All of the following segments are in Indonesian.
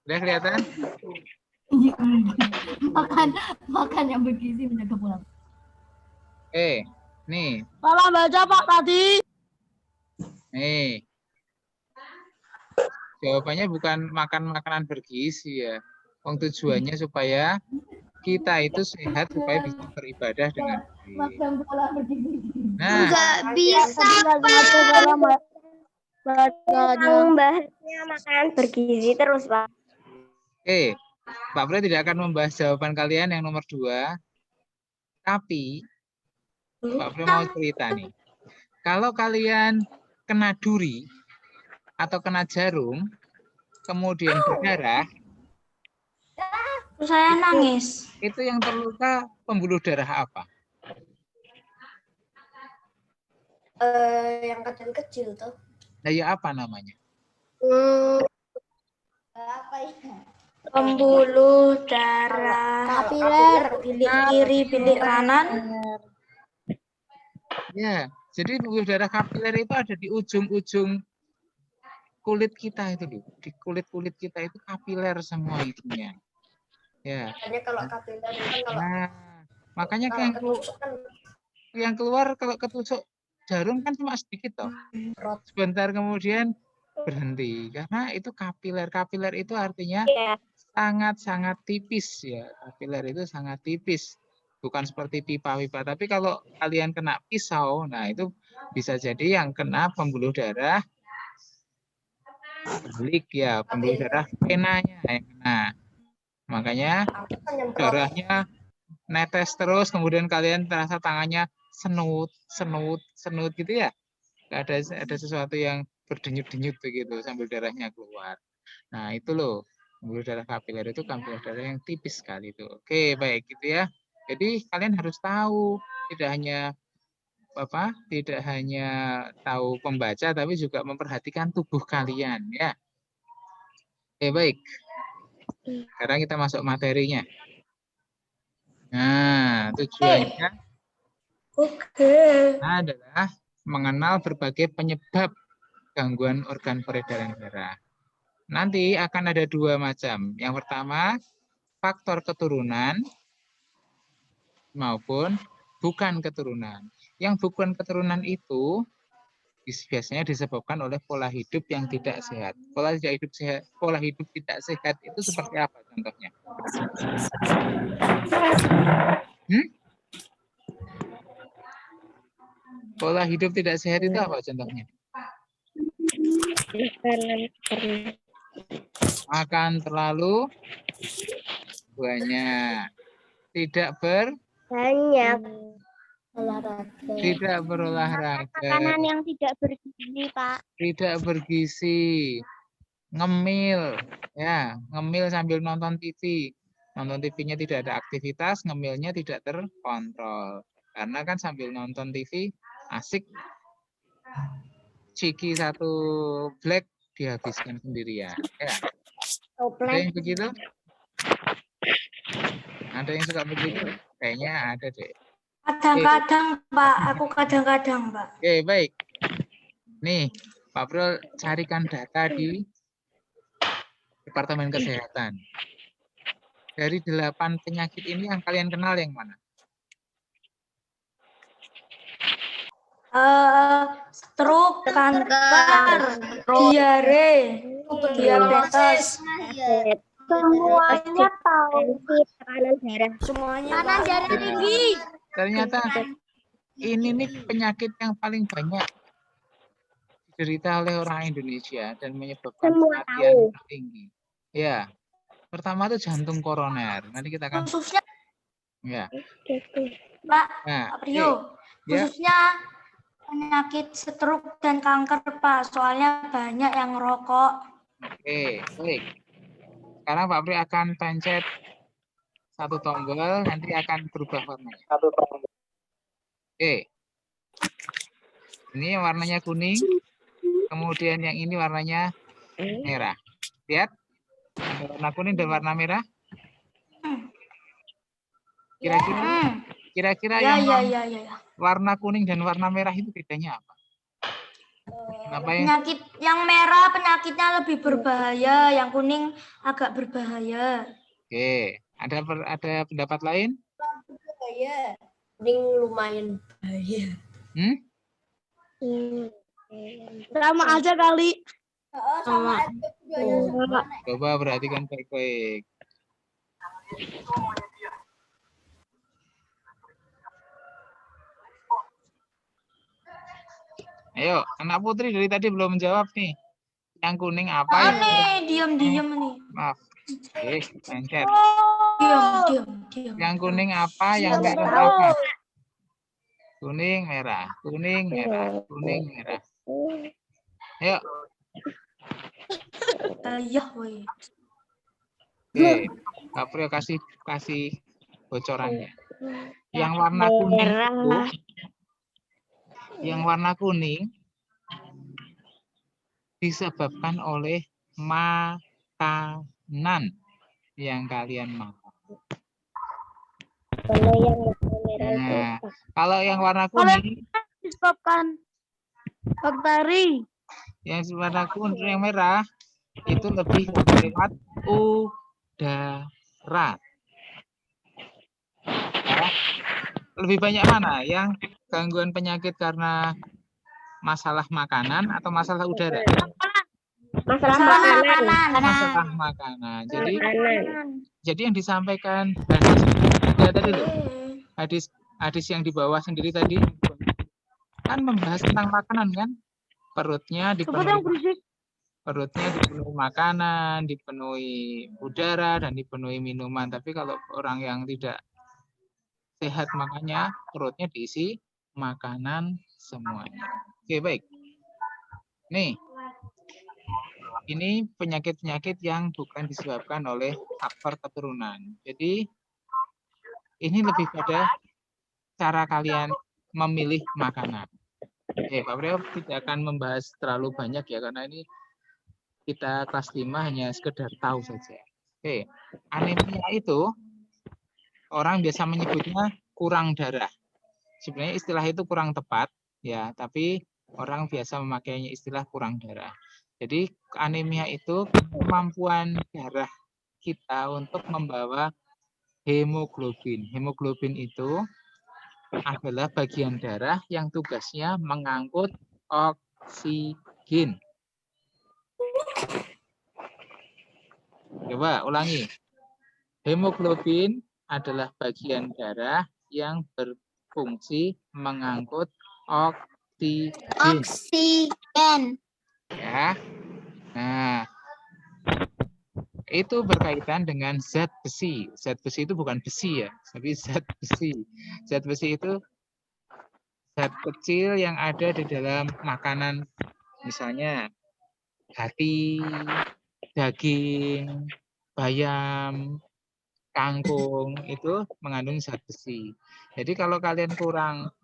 Udah kelihatan? makan yang bergizi menjaga pola. Nih. Salah baca Pak tadi. Nih. Jawabannya bukan makan makanan bergizi ya. Tujuannya supaya kita itu sehat supaya bisa beribadah dengan baik. Makan pola bergizi. Nah, Nggak bisa, Pak. Membahasnya makanan bergizi terus, Pak. Pak Fred tidak akan membahas jawaban kalian yang nomor 2. Tapi Pak Fred mau cerita nih. Kalau kalian kena duri atau kena jarum, kemudian berdarah, Saya nangis. itu yang terluka pembuluh darah apa? Yang kecil-kecil tuh. Nah, ya apa namanya? Apa ya? Pembuluh darah kapiler, bilik kiri, bilik kanan. Ya, jadi pembuluh darah kapiler itu ada di ujung-ujung kulit kita itu loh. Di kulit-kulit kita itu kapiler semua itunya. Ya. Hanya kalau kapiler itu kalau Makanya yang keluar kalau ketusuk jarum kan cuma sedikit toh. Sebentar kemudian berhenti karena itu kapiler. Kapiler itu artinya sangat-sangat tipis ya. Kapiler itu sangat tipis. Bukan seperti pipa-pipa. Tapi kalau kalian kena pisau, nah itu bisa jadi yang kena pembuluh darah belik ya, pembuluh darah venanya yang kena. Makanya darahnya netes terus, kemudian kalian terasa tangannya senut gitu ya. Ada sesuatu yang berdenyut-denyut begitu sambil darahnya keluar. Nah, itu loh. Pembuluh darah kapiler itu pembuluh darah yang tipis sekali itu. Oke, baik gitu ya. Jadi kalian harus tahu tidak hanya tahu pembaca tapi juga memperhatikan tubuh kalian ya. Oke, baik. Sekarang kita masuk materinya. Nah, tujuannya adalah mengenal berbagai penyebab gangguan organ peredaran darah. Nanti akan ada 2 macam. Yang pertama, faktor keturunan maupun bukan keturunan. Yang bukan keturunan itu biasanya disebabkan oleh pola hidup yang tidak sehat. Pola hidup tidak sehat itu seperti apa contohnya? Pola hidup tidak sehat itu apa contohnya? Makan terlalu banyak, tidak berolahraga, makanan yang tidak bergizi, Pak. Tidak bergizi, ngemil, ya, ngemil sambil nonton TV. Nonton TV-nya tidak ada aktivitas, ngemilnya tidak terkontrol. Karena kan sambil nonton TV asik, ciki 1 black dihabiskan sendirian. Ya. Ada yang begitu? Ada yang suka begitu? Kayaknya ada deh. Kadang-kadang, Pak. Aku kadang-kadang, Pak. Oke, baik. Nih, Pak Bro carikan data di Departemen Kesehatan. Dari 8 penyakit ini yang kalian kenal yang mana? Stroke, kanker, diare, diabetes. Semuanya tahu. Tekanan darah. Semuanya. Tekanan darah tinggi. Ternyata ini nih penyakit yang paling banyak diderita oleh orang Indonesia dan menyebabkan kematian tertinggi. Ya, pertama itu jantung koroner. Nanti kita akan. Khususnya. Ya. Pak, Nah, Pak Priyo, khususnya penyakit stroke dan kanker, Pak. Soalnya banyak yang rokok. Oke, baik. Sekarang Pak Pri akan pencet 1 tombol, nanti akan berubah warnanya. Oke. Ini warnanya kuning, kemudian yang ini warnanya merah. Lihat, ada warna kuning dan warna merah. Kira-kira yang warna kuning dan warna merah itu bedanya apa? Kenapa yang Penyakit yang merah penyakitnya lebih berbahaya, yang kuning agak berbahaya. Oke, ada pendapat lain? Bahaya. Kuning lumayan bahaya. Hmm? Sama aja kali. Oh, sama aja budaya sebelah. Coba perhatikan baik-baik. Ayo, anak putri dari tadi belum menjawab nih. Yang kuning apa? Yang nih, diam-diam nih. maaf. Pencet. Diam. Yang kuning apa? Yang merah apa? Kuning, merah, kuning, merah, kuning, merah. Ayo. Ya, woi. Oke, Kak Priyo kasih bocorannya. Yang warna kuning itu, yang warna kuning disebabkan oleh makanan yang kalian makan. Nah, kalau yang warna kuning, Disebabkan bakteri. yang warna kuning, yang merah itu lebih lewat udara. Ya. Lebih banyak mana? Yang gangguan penyakit karena masalah makanan atau masalah udara? Masalah Makanan. Masalah makanan. Jadi yang disampaikan hadis yang di bawah sendiri tadi kan membahas tentang makanan kan? Perutnya dipenuhi makanan, dipenuhi udara dan dipenuhi minuman. Tapi kalau orang yang tidak sehat makanya perutnya diisi makanan semuanya. Oke, baik. Nih. Ini penyakit-penyakit yang bukan disebabkan oleh faktor keturunan. Jadi ini lebih pada cara kalian memilih makanan. Pak Priyo tidak akan membahas terlalu banyak ya, karena ini kita kelas 5 hanya sekedar tahu saja. Anemia itu orang biasa menyebutnya kurang darah. Sebenarnya istilah itu kurang tepat ya, tapi orang biasa memakainya istilah kurang darah. Jadi anemia itu kemampuan darah kita untuk membawa hemoglobin. Hemoglobin itu adalah bagian darah yang tugasnya mengangkut oksigen. Coba ulangi. Hemoglobin adalah bagian darah yang berfungsi mengangkut oksigen. Ya. Nah, itu berkaitan dengan zat besi. Zat besi itu bukan besi ya, tapi zat besi. Zat besi itu zat kecil yang ada di dalam makanan, misalnya hati, daging, bayam, kangkung, itu mengandung zat besi. Jadi kalau kalian kurang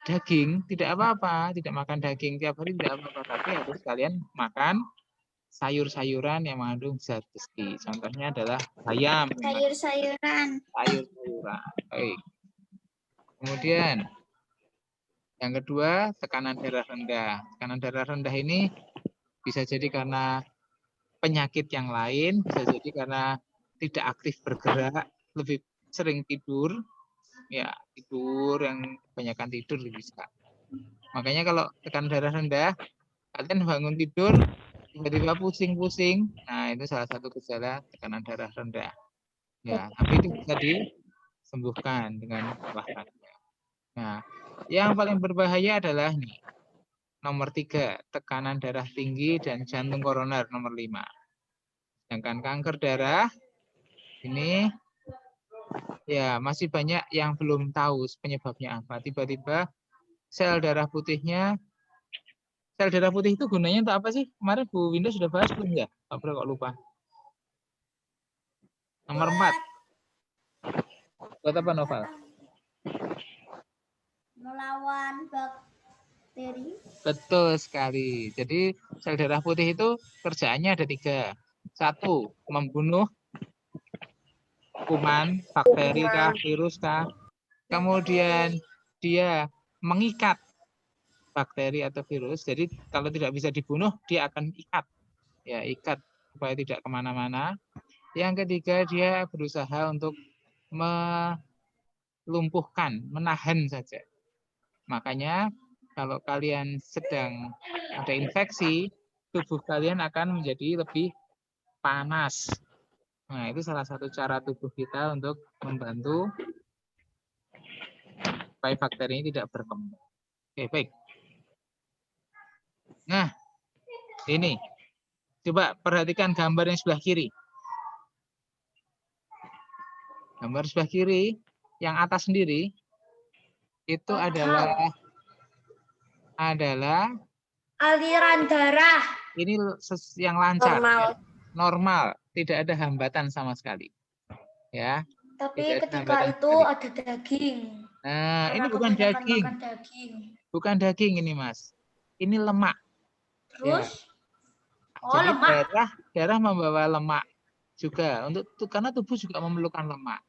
daging, tidak apa-apa, tidak makan daging tiap hari tidak apa-apa, tapi harus kalian makan sayur-sayuran yang mengandung zat besi. Contohnya adalah bayam. Sayur-sayuran. Baik. Kemudian yang kedua, tekanan darah rendah. Tekanan darah rendah ini bisa jadi karena penyakit yang lain, bisa jadi karena tidak aktif bergerak, lebih sering tidur, ya tidur yang kebanyakan tidur bisa. Makanya kalau tekanan darah rendah, kalian bangun tidur tiba-tiba pusing-pusing, nah itu salah satu gejala tekanan darah rendah. Ya, tapi itu bisa disembuhkan dengan olahraga. Nah, yang paling berbahaya adalah nih, nomor 3, tekanan darah tinggi dan jantung koroner nomor 5. Sedangkan kanker darah ini ya masih banyak yang belum tahu penyebabnya apa. Tiba-tiba sel darah putih itu gunanya untuk apa sih? Kemarin Bu Winda sudah bahas belum ya? Apa kok lupa? Nomor 4. Buat apa, Noval? Melawan bakteri. Betul sekali. Jadi sel darah putih itu kerjaannya ada 3. 1, membunuh kuman, bakteri kah, virus kah. Kemudian dia mengikat bakteri atau virus. Jadi kalau tidak bisa dibunuh, dia akan ikat. Ya, ikat supaya tidak kemana-mana. Yang ketiga, dia berusaha untuk melumpuhkan, menahan saja. Makanya kalau kalian sedang ada infeksi, tubuh kalian akan menjadi lebih panas. Nah, itu salah satu cara tubuh kita untuk membantu supaya bakteri ini tidak berkembang. Oke, baik. Nah, ini. Coba perhatikan gambar yang sebelah kiri. Gambar sebelah kiri, yang atas sendiri, itu adalah aliran darah. ini yang lancar. Normal. Ya. Normal, tidak ada hambatan sama sekali. Ya. Tapi Tidak ada ketika hambatan itu sekali. ada daging. Nah, Karena ini bukan kebanyakan daging. makan daging. Bukan daging ini, Mas. Ini lemak. Ya. Terus, oh Jadi lemak. darah membawa lemak juga karena tubuh juga memerlukan lemak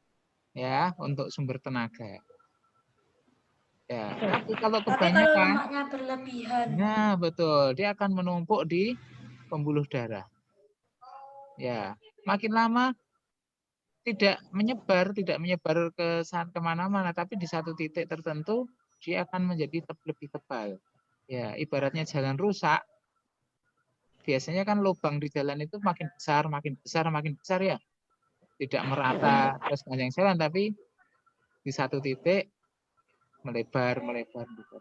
ya untuk sumber tenaga. Ya, tapi kalau Tapi kalau kebanyakan, lemaknya berlebihan. nah betul, dia akan menumpuk di pembuluh darah. Ya, makin lama tidak menyebar ke kemana-mana, tapi di satu titik tertentu dia akan menjadi lebih tebal. Ya, ibaratnya jalan rusak. Biasanya kan lubang di jalan itu makin besar ya. Tidak merata terus panjang jalan, tapi di satu titik melebar.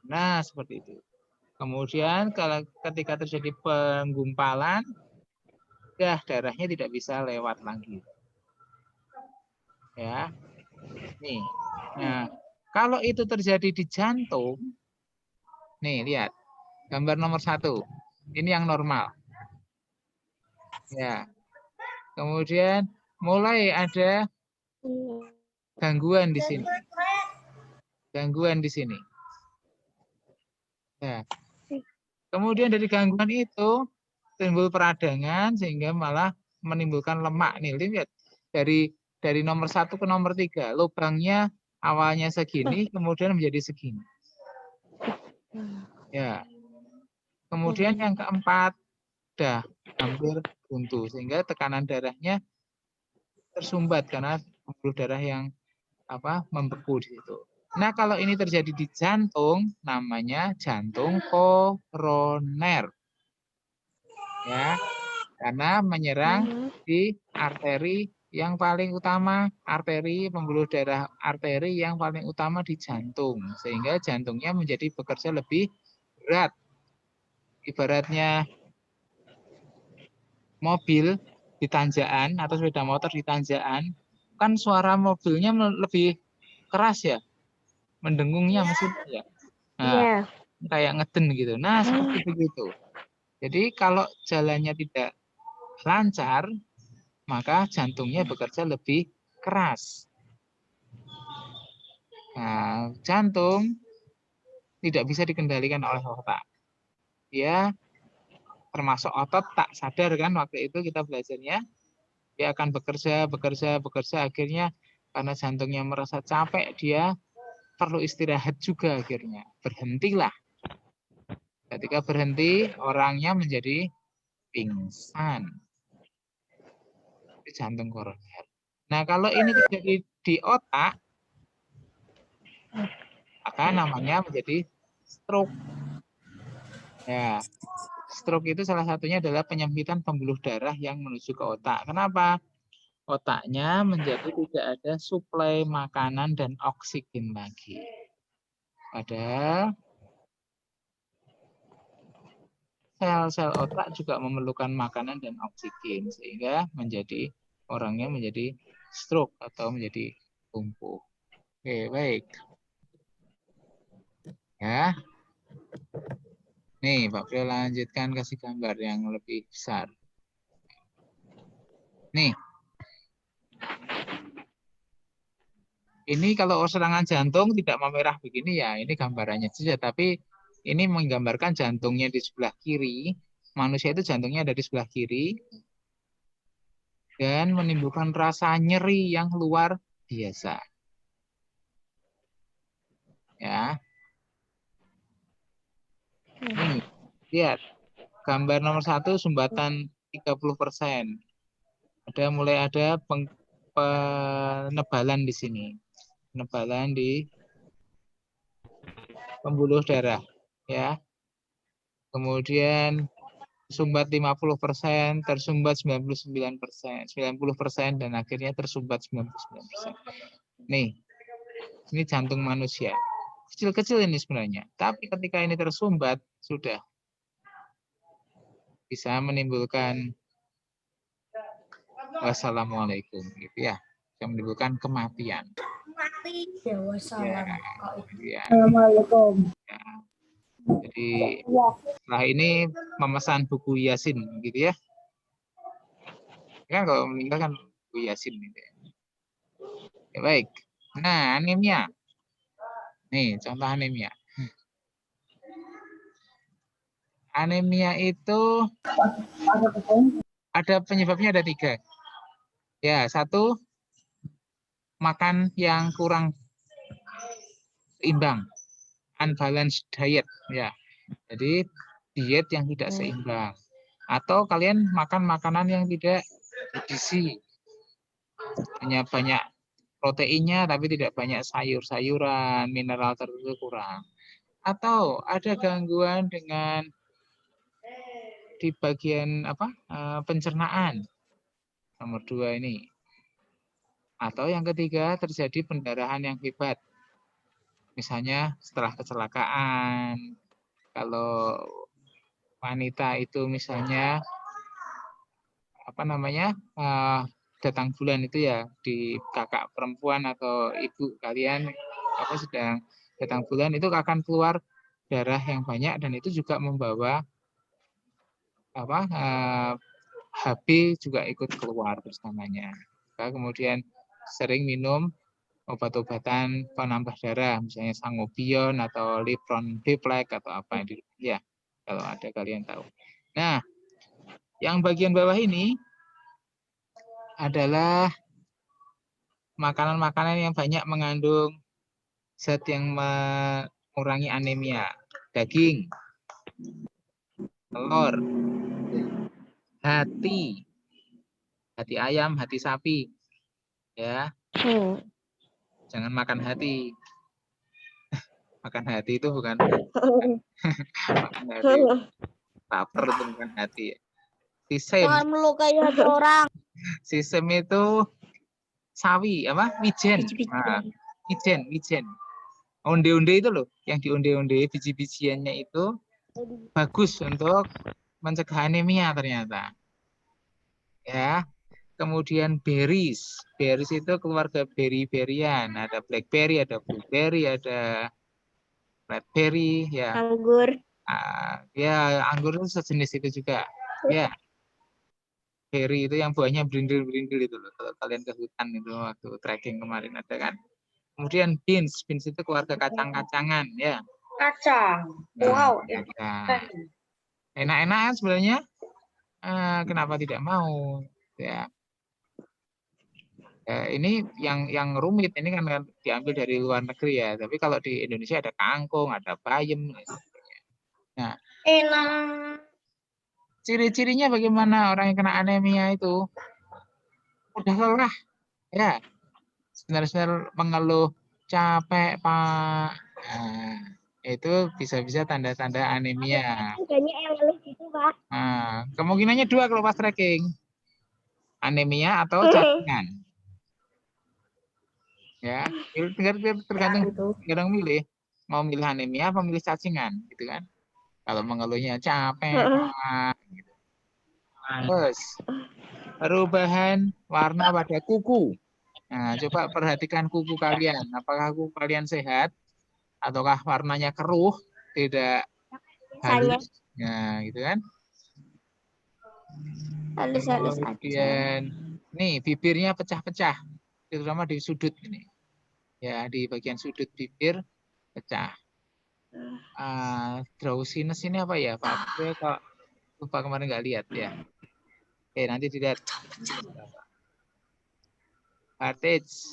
Nah, seperti itu. Kemudian kalau ketika terjadi penggumpalan, darahnya tidak bisa lewat lagi. Ya. Nih. Nah, kalau itu terjadi di jantung, nih lihat. Gambar nomor 1. Ini yang normal. Ya. Kemudian mulai ada gangguan di sini. Ya. Kemudian dari gangguan itu timbul peradangan sehingga malah menimbulkan lemak. Nih lihat dari nomor 1 ke nomor 3, lubangnya awalnya segini, kemudian menjadi segini. Ya. Kemudian yang keempat, dah hampir buntu sehingga tekanan darahnya tersumbat karena pembuluh darah yang membeku di situ. Nah, kalau ini terjadi di jantung, namanya jantung koroner. Ya, karena menyerang di arteri yang paling utama, pembuluh darah arteri yang paling utama di jantung, sehingga jantungnya menjadi bekerja lebih berat. Ibaratnya mobil di tanjakan atau sepeda motor di tanjakan, kan suara mobilnya lebih keras ya, mendengungnya mesinnya ya. Nah, kayak ngeden gitu. Nah, seperti begitu. Jadi kalau jalannya tidak lancar, maka jantungnya bekerja lebih keras. Nah, jantung tidak bisa dikendalikan oleh otak. Dia termasuk otot tak sadar kan waktu itu kita belajarnya. Dia akan bekerja, akhirnya karena jantungnya merasa capek, dia perlu istirahat juga akhirnya. Berhentilah. Ketika berhenti, orangnya menjadi pingsan. Di jantung koroner. Nah, kalau ini terjadi di otak, maka namanya menjadi stroke. Ya, stroke itu salah satunya adalah penyempitan pembuluh darah yang menuju ke otak. Kenapa? Otaknya menjadi tidak ada suplai makanan dan oksigen lagi. Padahal sel-sel otak juga memerlukan makanan dan oksigen sehingga orangnya menjadi stroke atau menjadi lumpuh. Oke, baik. Ya. Nih, Pak Prio lanjutkan kasih gambar yang lebih besar. Nih. Ini kalau serangan jantung tidak memerah begini ya, ini gambarannya saja. Tapi ini menggambarkan jantungnya di sebelah kiri. Manusia itu jantungnya ada di sebelah kiri. Dan menimbulkan rasa nyeri yang luar biasa. Ya. Nih, lihat. Gambar nomor 1 sumbatan 30%. Mulai ada penebalan di sini. Penebalan di pembuluh darah. Ya. Kemudian sumbat 50%, tersumbat 99%, 90%, dan akhirnya tersumbat 99%. Nih, ini jantung manusia. Kecil-kecil ini sebenarnya. Tapi ketika ini tersumbat, sudah bisa menimbulkan wassalamualaikum. Gitu ya. Bisa menimbulkan kematian. Mati. Ya wassalam. Ya. Assalamualaikum. Jadi setelah ini memesan buku Yasin gitu ya. Kan kalau meninggal kan buku Yasin gitu ya. Ya, baik. Nah, anemia. Nih, contoh anemia. Anemia itu ada penyebabnya, ada 3. Ya, 1, makan yang kurang seimbang, unbalanced diet. Ya, jadi diet yang tidak seimbang. Atau kalian makan makanan yang tidak bergizi, hanya banyak proteinnya tapi tidak banyak sayur-sayuran, mineral tertentu kurang. Atau ada gangguan dengan di bagian pencernaan. Nomor 2 ini. Atau yang ketiga, terjadi pendarahan yang hebat. Misalnya setelah kecelakaan, kalau wanita itu misalnya datang bulan itu ya, di kakak perempuan atau ibu kalian sedang datang bulan, itu akan keluar darah yang banyak dan itu juga membawa HB juga ikut keluar bersamanya. Kemudian sering minum obat-obatan penambah darah, misalnya sangobion atau lipron biplek atau apa ya, kalau ada kalian tahu. Nah, yang bagian bawah ini adalah makanan-makanan yang banyak mengandung zat yang mengurangi anemia. Daging, telur, hati ayam, hati sapi. Ya. Jangan makan hati. Makan hati itu bukan makan hati. Lapar itu bukan hati. Sisem. Jangan melukai hati orang. Sisem itu sawi, wijen. Nah, wijen. Onde-onde itu loh, yang dionde-onde biji-bijiannya itu bagus untuk mencegah anemia ternyata. Ya. Kemudian berries. Berries itu keluarga berry-berryan. Ada blackberry, ada blueberry, ada raspberry, ya. Anggur. Ya, anggur itu sejenis itu juga. Ya. Berry itu yang buahnya berindil-berindil itu loh. Kalau kalian ke hutan itu waktu trekking kemarin ada kan. Kemudian beans. Beans itu keluarga kacang-kacangan, ya. Kacang. Nah, Wow. enak-enak kan sebenarnya. Kenapa tidak mau? Ya. Ini yang rumit, ini kan diambil dari luar negeri ya. Tapi kalau di Indonesia ada kangkung, ada bayam. Nah, Enak. ciri-cirinya bagaimana orang yang kena anemia itu? Udah lelah, ya. Sebenarnya mengeluh, capek Pak. Nah, itu bisa-bisa tanda-tanda anemia. Banyak yang ngeluh gitu, Pak. Nah, kemungkinannya 2 kalau pas trekking. Anemia atau cacingan. Ya, tergantung milih. Mau milih anemia apa milih cacingan, gitu kan? Kalau mengeluhnya capek, Pak. Gitu. Terus, perubahan warna pada kuku. Nah, coba perhatikan kuku kalian. Apakah kuku kalian sehat? Ataukah warnanya keruh, tidak halus? Nah, gitu kan? Halus-halus aja. Kemudian, nih bibirnya pecah-pecah, terutama di sudut ini. Ya, di bagian sudut bibir pecah. Drowsiness ini apa ya, Pak? Saya kok lupa kemarin nggak lihat ya. Oke, nanti dilihat. Heartage.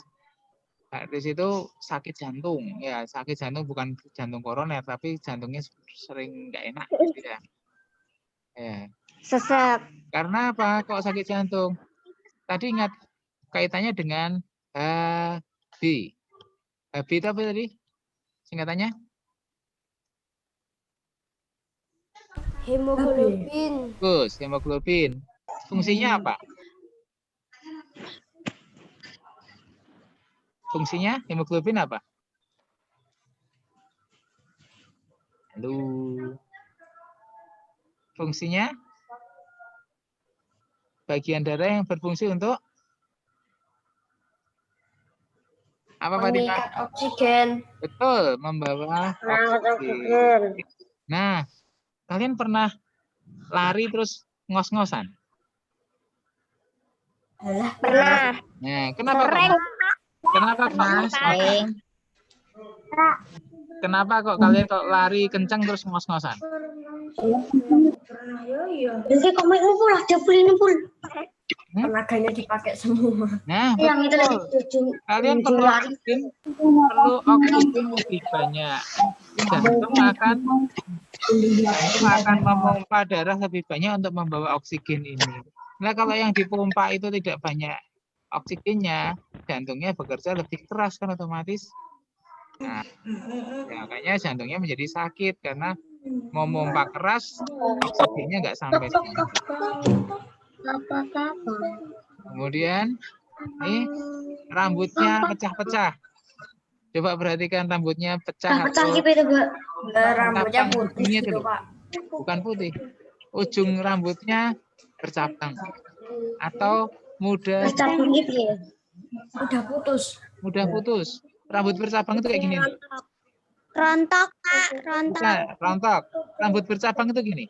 Nah, di situ sakit jantung. Ya, sakit jantung bukan jantung koroner, tapi jantungnya sering nggak enak gitu ya. Ya. Sesek. Karena apa? Kok sakit jantung? Tadi ingat kaitannya dengan HB. HB itu apa tadi? Singkatannya? Hemoglobin. Bagus, hemoglobin. Fungsinya apa? Fungsinya hemoglobin apa? Halo. Fungsinya bagian darah yang berfungsi untuk apa Pak Dima? Mengikat oksigen. Betul, membawa Mengangkat oksigen. oksigen. Nah, kalian pernah lari terus ngos-ngosan? Pernah. Nah, kenapa kok? Sering. Kenapa kok ngos-ngosan? Kenapa kok kalian kok lari kencang terus ngos-ngosan? Nanti komikmu pula, jebulin pul. Hmm? Tenaganya dipakai semua. Nah, Yang itu lagi betul. Kalian perlu oksigen lebih banyak. Jantung akan memompa darah lebih banyak untuk membawa oksigen ini. Nah, kalau yang dipompa itu tidak banyak oksigennya, jantungnya bekerja lebih keras kan otomatis. Nah, ya, makanya jantungnya menjadi sakit karena memompa keras, oksigennya nggak sampai. Kemudian, nih rambutnya pecah-pecah. Coba perhatikan rambutnya pecah atau Rambutnya cabang putih ujungnya gitu, dulu. Pak. Bukan putih. Ujung rambutnya bercabang atau mudah Bercabang gitu ya. Udah putus. Rambut bercabang itu kayak gini. Rontok, Pak. Rontok. Bukan, rontok. Rambut bercabang itu gini.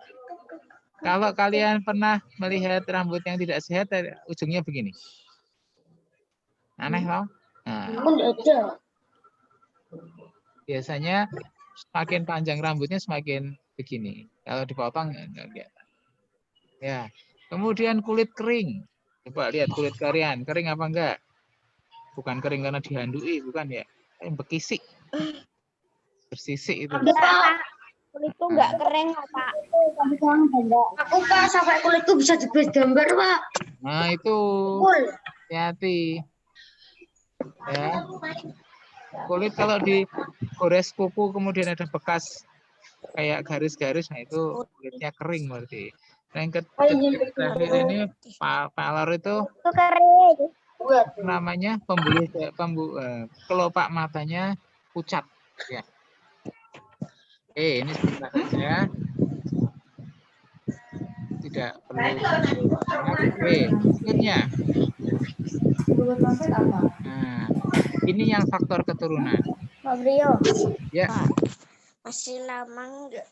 Kalau kalian pernah melihat rambut yang tidak sehat, ujungnya begini. Aneh loh. Nah, biasanya semakin panjang rambutnya semakin begini. Kalau dipotong enggak. Ya. Kemudian kulit kering. Coba lihat kulit kalian, kering apa enggak? Bukan kering karena dihandui, bukan ya? Bekisik. Bersisik itu. Kulitku nggak kering, Pak. Aku Pak sampai kulitku bisa dibuat gambar, Pak. Nah, itu hati-hati. Ya. Kulit kalau digores kuku kemudian ada bekas kayak garis-garis, nah itu kulitnya kering berarti. Nah, yang terakhir ini pallor itu Itu kering. namanya kelopak matanya pucat. Ya. Ini sebentar saja. Tidak perlu. Berikutnya. Nah, ini yang faktor keturunan. Pak Brio. Ya, Masih lama enggak?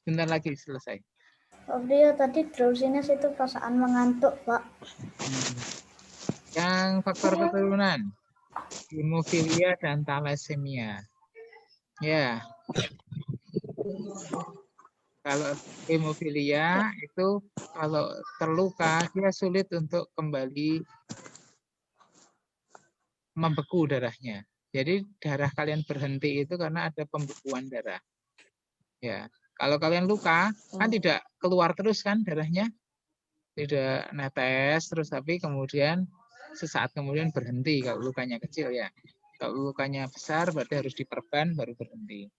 sebentar lagi selesai. Pak Brio tadi terusinnya itu perasaan mengantuk, Pak. Yang faktor keturunan, hemofilia dan thalassemia. Ya, kalau hemofilia itu kalau terluka dia sulit untuk kembali membeku darahnya. Jadi darah kalian berhenti itu karena ada pembekuan darah. Ya, kalau kalian luka kan tidak keluar terus kan darahnya, tidak netes terus, tapi kemudian sesaat kemudian berhenti kalau lukanya kecil ya. Kalau lukanya besar berarti harus diperban baru berhenti.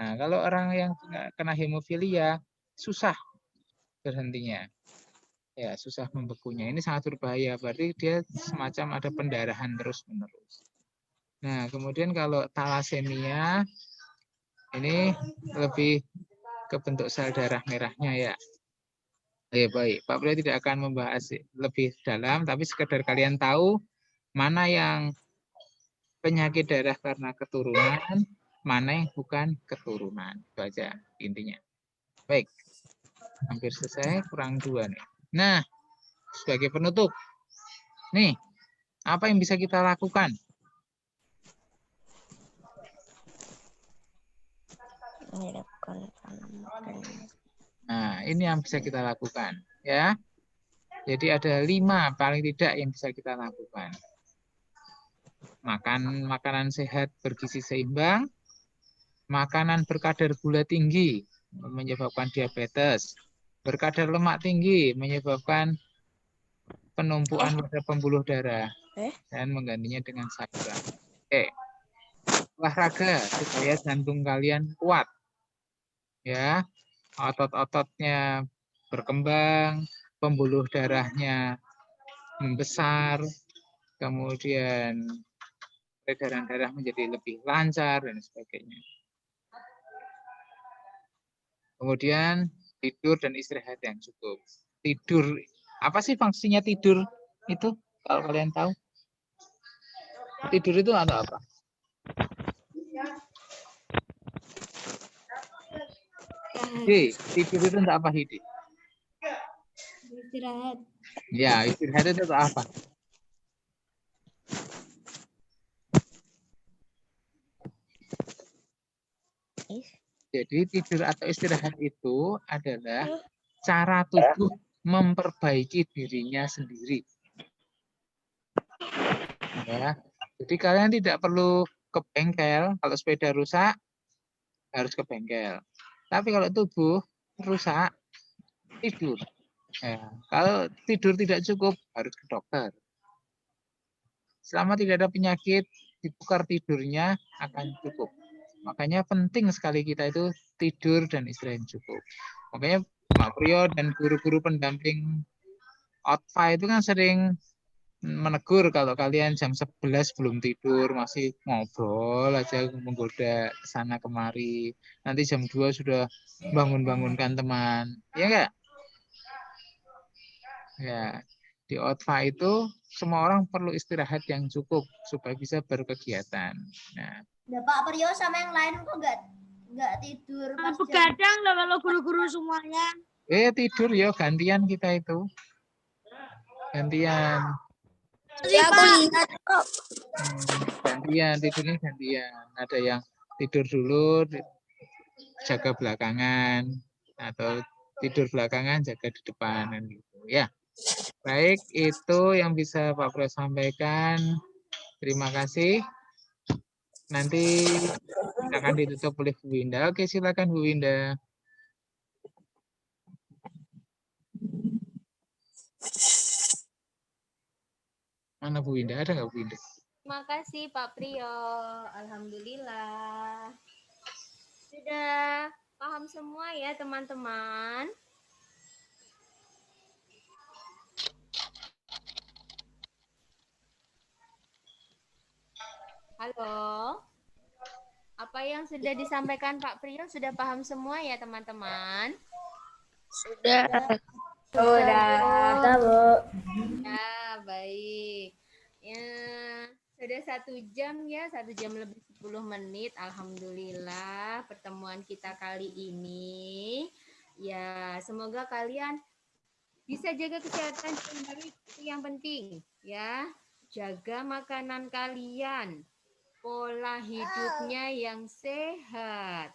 Nah, kalau orang yang kena hemofilia susah berhentinya. Ya, susah membekunya. Ini sangat berbahaya. Berarti dia semacam ada pendarahan terus-menerus. Nah, kemudian kalau thalassemia ini lebih ke bentuk sel darah merahnya ya. Baik. Pak Bro tidak akan membahas lebih dalam, tapi sekedar kalian tahu mana yang penyakit darah karena keturunan, mana yang bukan keturunan. Itu aja intinya. Baik, hampir selesai, kurang 2 nih. Nah, sebagai penutup, nih, apa yang bisa kita lakukan? Nah, ini yang bisa kita lakukan, ya. Jadi ada 5 paling tidak yang bisa kita lakukan. Makan makanan sehat bergizi seimbang, makanan berkadar gula tinggi menyebabkan diabetes, berkadar lemak tinggi menyebabkan penumpukan pada pembuluh darah, dan menggantinya dengan sayuran. Oke, olahraga supaya jantung kalian kuat, ya, otot-ototnya berkembang, pembuluh darahnya membesar, kemudian peredaran darah menjadi lebih lancar dan sebagainya. Kemudian tidur dan istirahat yang cukup. Tidur, apa sih fungsinya tidur itu? Kalau kalian tahu? Tidur itu ada apa? Tidur itu untuk apa, Hidi? Istirahat. Ya, istirahat itu untuk apa? Jadi tidur atau istirahat itu adalah cara tubuh memperbaiki dirinya sendiri. Ya, jadi kalian tidak perlu ke bengkel. Kalau sepeda rusak harus ke bengkel. Tapi kalau tubuh rusak tidur. Ya, kalau tidur tidak cukup harus ke dokter. Selama tidak ada penyakit, ditukar tidurnya akan cukup. Makanya penting sekali kita itu tidur dan istirahat yang cukup. Makanya Pak Priyo dan guru-guru pendamping OTFA itu kan sering menegur kalau kalian jam 11 belum tidur, masih ngobrol aja menggoda sana kemari. Nanti jam 2 sudah bangun-bangunkan teman. Ya enggak? Ya. Di OTFA itu semua orang perlu istirahat yang cukup supaya bisa berkegiatan. Nah, Ya, Pak Priyo sama yang lain kok nggak tidur pas jam. Begadang lah kalau guru-guru semuanya. tidur ya gantian kita itu. Gantian. Ya, aku lihat kok. Gantian, tidurnya gantian. Ada yang tidur dulu, jaga belakangan. Atau tidur belakangan, jaga di depan. Gitu. Ya, baik, itu yang bisa Pak Pro sampaikan. Terima kasih. Nanti akan ditutup oleh Bu Winda. Oke, silakan Bu Winda. Mana Bu Winda? Ada nggak Bu Winda? Terima kasih Pak Priyo. Alhamdulillah. Sudah paham semua ya teman-teman? Halo? Apa yang sudah disampaikan Pak Priyo sudah paham semua ya teman-teman? Sudah. Sudah, Bu. Ya, baik. Ya, sudah 1 jam ya, 1 jam lebih 10 menit. Alhamdulillah pertemuan kita kali ini. Ya, semoga kalian bisa jaga kesehatan yang baik, itu yang penting. Ya, jaga makanan kalian, pola hidupnya yang sehat.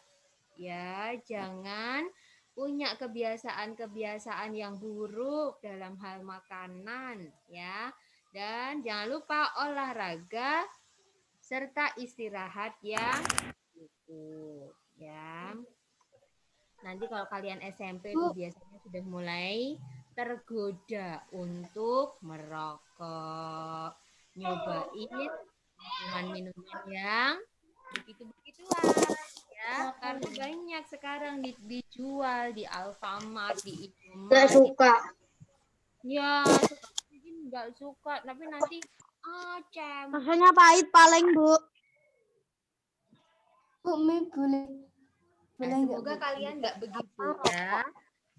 Ya, jangan punya kebiasaan-kebiasaan yang buruk dalam hal makanan, ya. Dan jangan lupa olahraga serta istirahat yang cukup, ya. Nanti kalau kalian SMP itu biasanya sudah mulai tergoda untuk merokok, nyobain minuman-minuman yang begitu-begituan. Ya, karena banyak sekarang dijual di Alfamart, di Indomaret. Nggak suka. Ya, mungkin nggak suka, tapi nanti Rasanya pahit paling, Bu. Bu, Mi boleh. Nah, semoga kalian nggak begitu ya.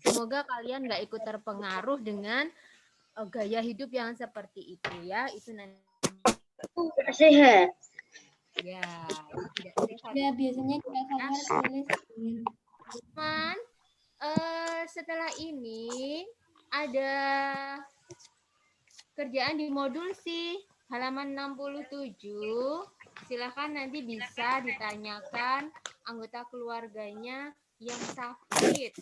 Semoga kalian nggak ikut terpengaruh dengan gaya hidup yang seperti itu ya. Itu nanti Sehat. ya tidak sehat. Ya, biasanya tidak tulis. Teman, setelah ini ada kerjaan di modul sih halaman 67. Silahkan nanti bisa ditanyakan anggota keluarganya yang sakit.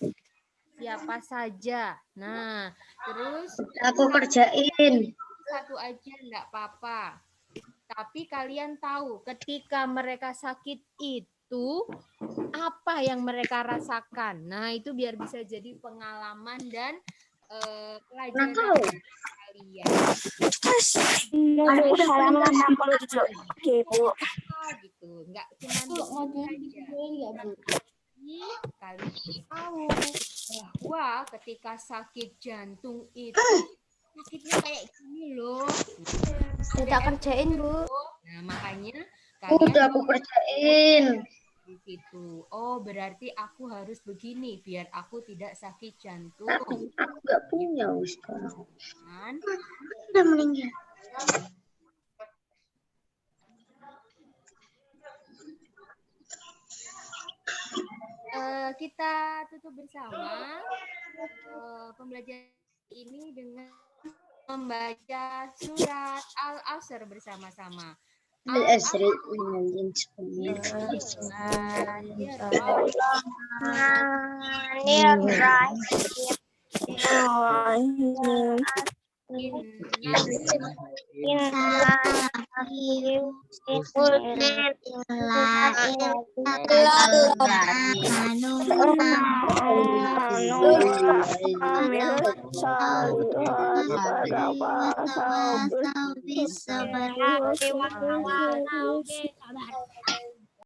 Siapa saja. Nah, terus Aku kerjain. satu aja enggak apa-apa. Tapi kalian tahu ketika mereka sakit itu apa yang mereka rasakan. Nah, itu biar bisa jadi pengalaman dan pelajaran kalian. Halaman 67. Oke, Bu. Gitu. Enggak cuma kalian tahu bahwa ketika sakit jantung itu sakitnya kayak gini loh. Tidak kerjain, Bu. Nah, makanya kalian Udah aku kerjain. di situ. Oh, berarti aku harus begini biar aku tidak sakit jantung. Aku nggak punya sekarang. Kan? Udah meninggal. Kita tutup bersama pembelajaran ini dengan membaca surat Al-Asr bersama-sama. Al-Asri.